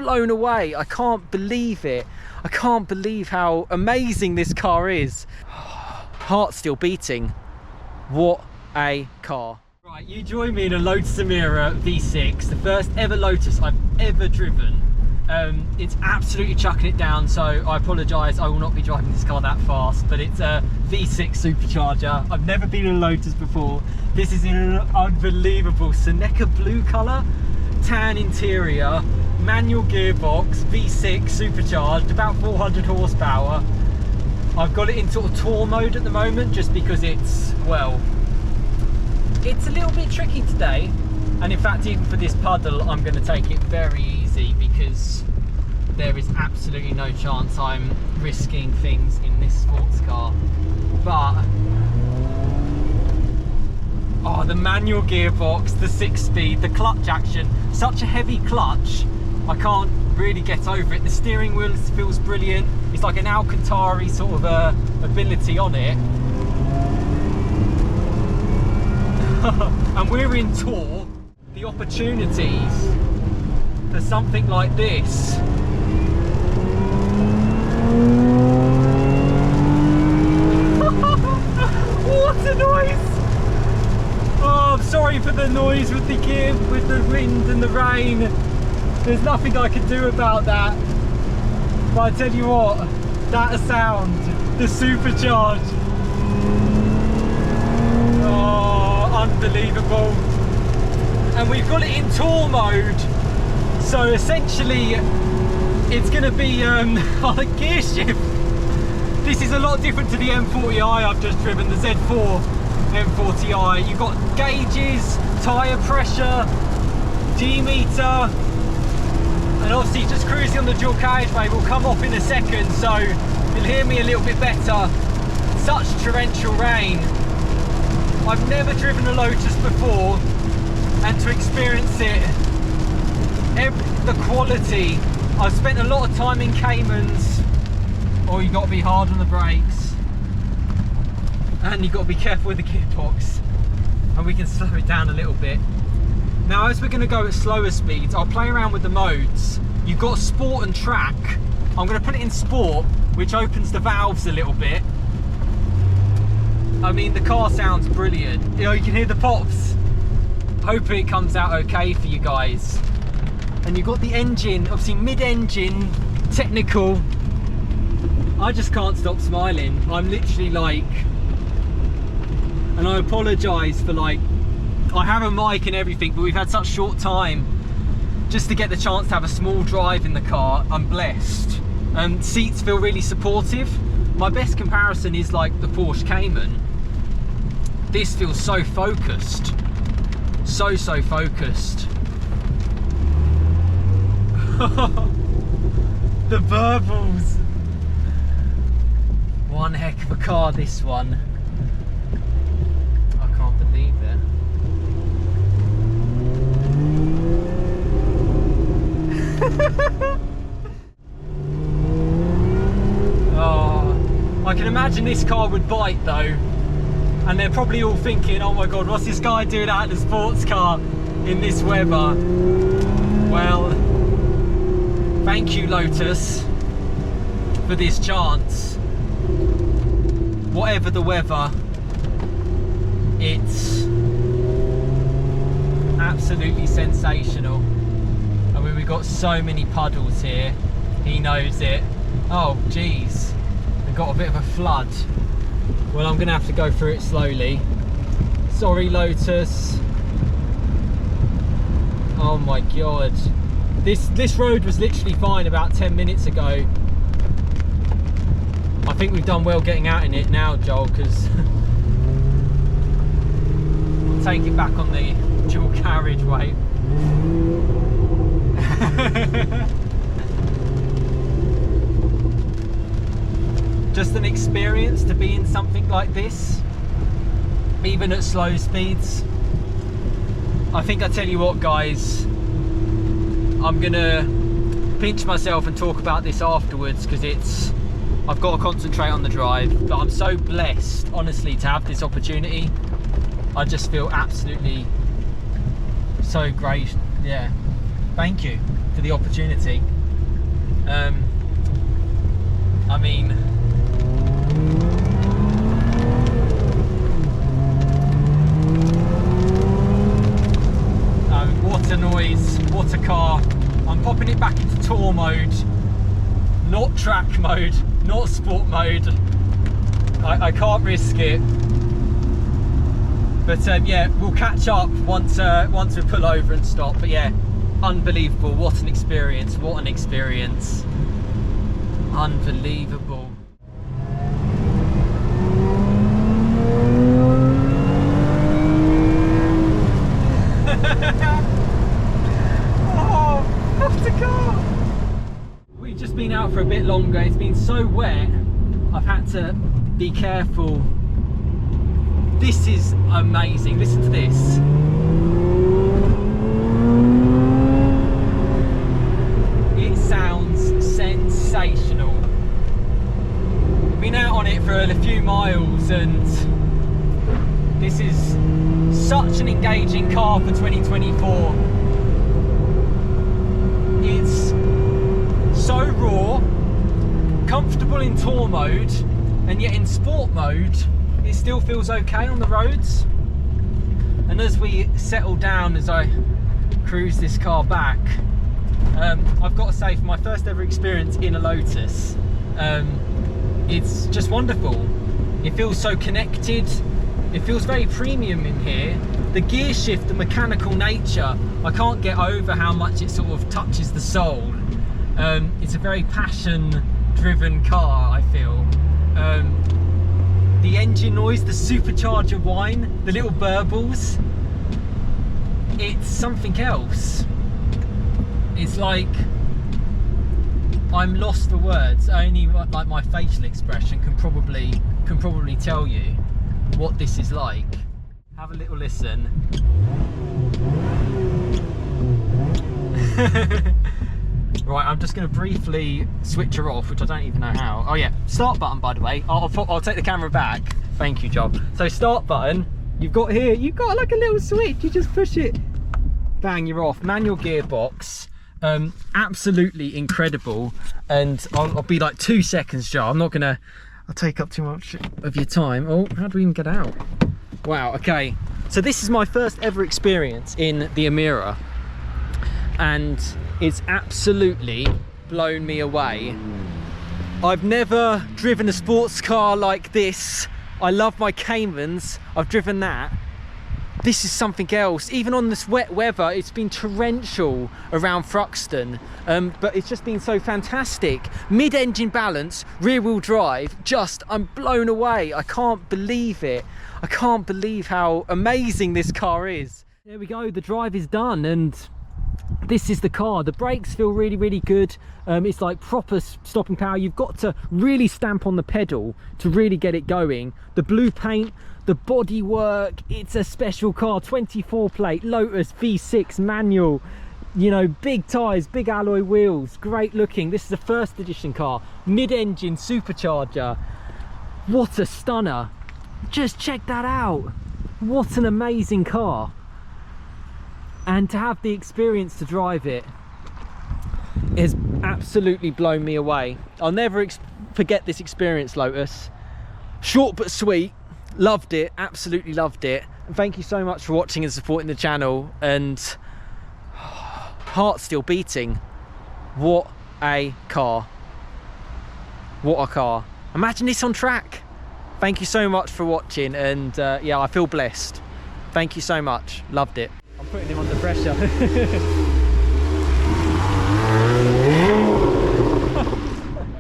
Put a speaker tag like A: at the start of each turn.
A: blown away. I can't believe it. I can't believe how amazing this car is. Heart still beating. What a car. Right, you join me in a Lotus Emira V6, the first ever Lotus I've ever driven. It's absolutely chucking it down, so I apologise, I will not be driving this car that fast, but it's a V6 supercharger. I've never been in a Lotus before. This is in an unbelievable Seneca blue colour, tan interior, manual gearbox, V6 supercharged, about 400 horsepower. I've got it in sort of tour mode at the moment just because it's, well, it's a little bit tricky today. And in fact, even for this puddle, I'm going to take it very easy because there is absolutely no chance I'm risking things in this sports car. But, oh, the manual gearbox, the 6-speed, the clutch action, such a heavy clutch, I can't really get over it. The steering wheel feels brilliant. It's like an Alcantara sort of ability on it. And we're in tour. The opportunities for something like this. What a noise! Oh, I'm sorry for the noise with the gear, with the wind and the rain. There's nothing I can do about that. But I tell you what, that sound, the supercharge. Oh, unbelievable. And we've got it in tour mode. So essentially, it's going to be on a gear shift. This is a lot different to the M40i I've just driven, the Z4 M40i. You've got gauges, tyre pressure, G-meter, and obviously just cruising on the dual carriageway will come off in a second, so you'll hear me a little bit better. Such torrential rain. I've never driven a Lotus before, and to experience it, the quality. I've spent a lot of time in Caymans. Oh, you got to be hard on the brakes, and you got to be careful with the gearbox, and we can slow it down a little bit. Now, as we're going to go at slower speeds, I'll play around with the modes. You've got sport and track. I'm going to put it in sport, which opens the valves a little bit. I mean, the car sounds brilliant. You know, you can hear the pops. Hoping it comes out okay for you guys. And you've got the engine, obviously mid-engine, technical. I just can't stop smiling. I'm literally like, and I apologise for like, I have a mic and everything, but we've had such short time just to get the chance to have a small drive in the car. I'm blessed. Seats feel really supportive. My best comparison is like the Porsche Cayman. This feels so focused. So focused. The burbles. One heck of a car, this one. I can't believe it. Oh, I can imagine this car would bite though. And they're probably all thinking, oh my god, what's this guy doing out in a sports car in this weather? Well, thank you Lotus for this chance. Whatever the weather, it's absolutely sensational. I mean, we've got so many puddles here. He knows it. Oh geez, we've got a bit of a flood. Well, I'm gonna have to go through it slowly. Sorry Lotus. Oh my god. This road was literally fine about 10 minutes ago. I think we've done well getting out in it now, Joel, because I'll take it back on the dual carriageway. Just an experience to be in something like this, even at slow speeds. I think I tell you what guys, I'm gonna pinch myself and talk about this afterwards because I've got to concentrate on the drive, but I'm so blessed honestly to have this opportunity. I just feel absolutely so great. Yeah, thank you for the opportunity. I mean, what a noise, what a car. I'm popping it back into tour mode, not track mode, not sport mode. I can't risk it. But yeah, we'll catch up once we pull over and stop. But yeah, unbelievable, what an experience, what an experience. Unbelievable. Oh, what a car! We've just been out for a bit longer. It's been so wet, I've had to be careful. This is amazing, listen to this. It sounds sensational. Been out on it for a few miles and this is such an engaging car for 2024. It's so raw, comfortable in tour mode, and yet in sport mode it still feels okay on the roads. And as we settle down, as I cruise this car back, I've got to say, for my first ever experience in a Lotus, it's just wonderful. It feels so connected, it feels very premium in here. The gear shift, the mechanical nature, I can't get over how much it sort of touches the soul. It's a very passion driven car, I feel. The engine noise, the supercharger whine, the little burbles, it's something else. It's like I'm lost for words. Only like my facial expression can probably tell you what this is like. Have a little listen. Right, I'm just going to briefly switch her off, which I don't even know how. Oh yeah, start button, by the way. I'll take the camera back. Thank you, Job. So start button, you've got here, you've got like a little switch, you just push it, bang, you're off. Manual gearbox, absolutely incredible. And I'll be like 2 seconds, Joe. I'm not gonna, I'll take up too much of your time. Oh, how do we even get out? Wow, okay. So this is my first ever experience in the Emira, and it's absolutely blown me away. I've never driven a sports car like this. I love my Caymans, I've driven that. This is something else. Even on this wet weather, it's been torrential around Thruxton, but it's just been so fantastic. Mid-engine balance, rear-wheel drive, I'm blown away. I can't believe it. I can't believe how amazing this car is. There we go, the drive is done, and this is the car. The brakes feel really, really good. It's like proper stopping power. You've got to really stamp on the pedal to really get it going. The blue paint, the body work, it's a special car. 24 plate, Lotus V6 manual, you know, big tyres, big alloy wheels, great looking. This is a first edition car, mid-engine supercharger. What a stunner. Just check that out. What an amazing car. And to have the experience to drive it has absolutely blown me away. I'll never forget this experience, Lotus. Short but sweet, loved it, absolutely loved it. And thank you so much for watching and supporting the channel, and heart still beating. What a car. What a car. Imagine this on track. Thank you so much for watching, and yeah, I feel blessed. Thank you so much, loved it. I'm putting him under pressure.